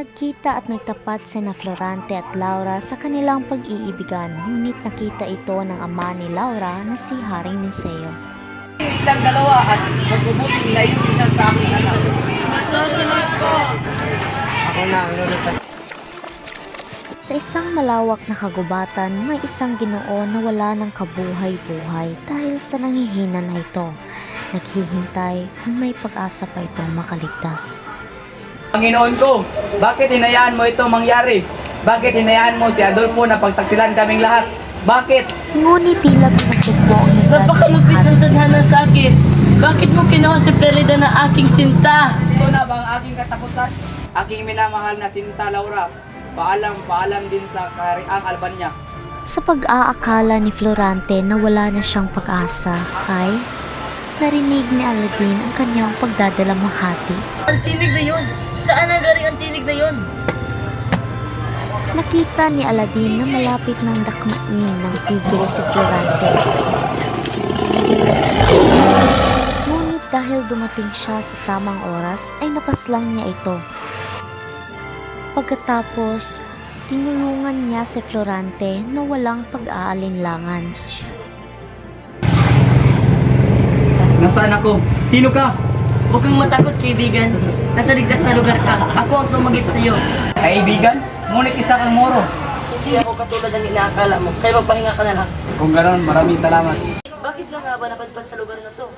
Nagkita at nagtapat sina Florante at Laura sa kanilang pag-iibigan, ngunit nakita ito ng ama ni Laura na si Haring Linceo. Silang dalawa at mas mabuting layo isa sa aking anak. Masusunod ko! Ako na ang lulutas. Sa isang malawak na kagubatan, may isang Ginoo na wala ng kabuhay-buhay dahil sa nanghihina na ito. Naghihintay kung may pag-asa pa itong makaligtas. Panginoon ko, bakit hinayaan mo ito mangyari? Bakit hinayaan mo si Adolfo na pagtaksilan kaming lahat? Bakit? Ngunit tila pinagtugmo ang Napakalupit ng tadhana sa akin. Bakit mo kinuha si Florida na aking sinta? Ito na ba ang aking katapusan? Aking minamahal na Sinta Laura. Paalam din sa kahariang Albania. Sa pag-aakala ni Florante na wala na siyang pag-asa, ay narinig ni Aladdin ang kanyang pagdadalamhati. Ang tinig na yun! Saan nagaling ang tinig na yun? Nakita ni Aladdin na malapit ng dakmain ng tigre si Florante. Ngunit dahil dumating siya sa tamang oras, ay napaslang niya ito. Pagkatapos, tinulungan niya si Florante na walang pag-aalinlangan. Nasaan ako? Sino ka? Huwag kang matakot, kaibigan. Nasa ligtas na lugar ka. Ako ang sumagip sa iyo. Kaibigan? Ngunit isa kang moro. Hindi ako katulad ng inaakala mo. Kaya magpahinga ka na lang. Kung ganoon, maraming salamat. Bakit ka nga ba napadpad sa lugar na to?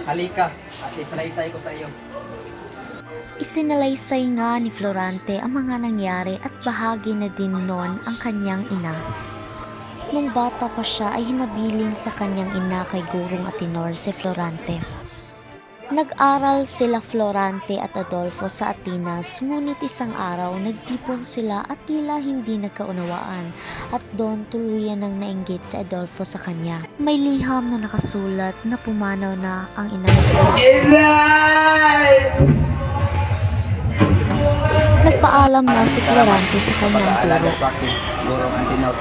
Halika, at isalaysay ko sa iyo. Isinalaysay nga ni Florante ang mga nangyari at bahagi na din nun ang kanyang ina. Nung bata pa siya ay hinabilin sa kanyang ina kay Gurong Atenor si Florante. Nag-aral sila Florante at Adolfo sa Atenas, ngunit isang araw nagtipon sila at tila hindi nagkaunawaan at doon tuluyan nang nainggit si Adolfo sa kanya. May liham na nakasulat na pumanaw na ang ina ni Florante. Nagpaalam na si Florante sa kanyang guro. Gurong Atenor.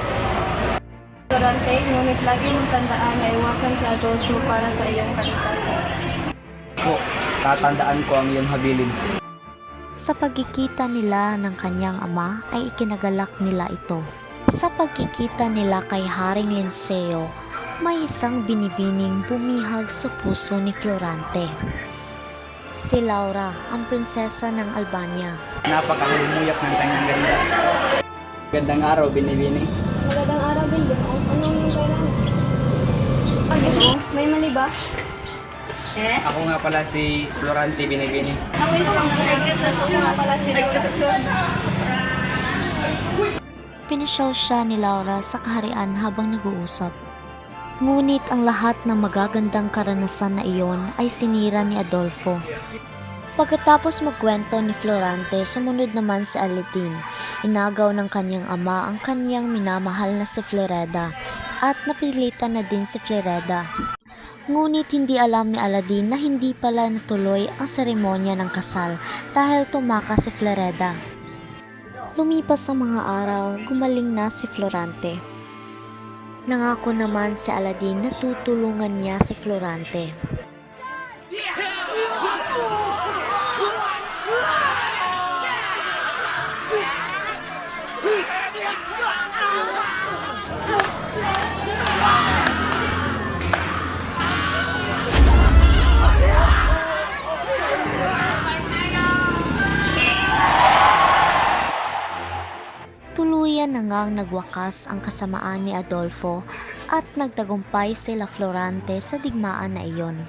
Florante, ngunit lagi mong tandaan na iwasan si Adolfo para sa iyong kaligtasan. Po, tatandaan ko ang iyong habilin. Sa pagkikita nila ng kanyang ama ay ikinagalak nila ito. Sa pagkikita nila kay Haring Linceo, may isang binibining bumihag sa puso ni Florante. Si Laura, ang prinsesa ng Albania. Napakahumuyak ng kanyang ganda. Gandang araw, binibining. Magandang araw din, Ginoo. Anong kailangan? Ginoo, may mali ba? Ako nga pala si Florante Binibini. Ako ito lang nga pala si Laura. Pinasyal siya ni Laura sa kaharian habang nag-uusap. Ngunit ang lahat ng magagandang karanasan na iyon ay sinira ni Adolfo. Pagkatapos magkwento ni Florante, sumunod naman si Aladdin. Inagaw ng kanyang ama ang kanyang minamahal na si Florida at napilitan na din si Florida. Ngunit hindi alam ni Aladdin na hindi pala natuloy ang seremonya ng kasal dahil tumakas si Florida. Lumipas ang mga araw, gumaling na si Florante. Nangako naman si Aladdin na tutulungan niya si Florante. Tuluyan na ngang nagwakas ang kasamaan ni Adolfo at nagtagumpay sila Florante sa digmaan na iyon.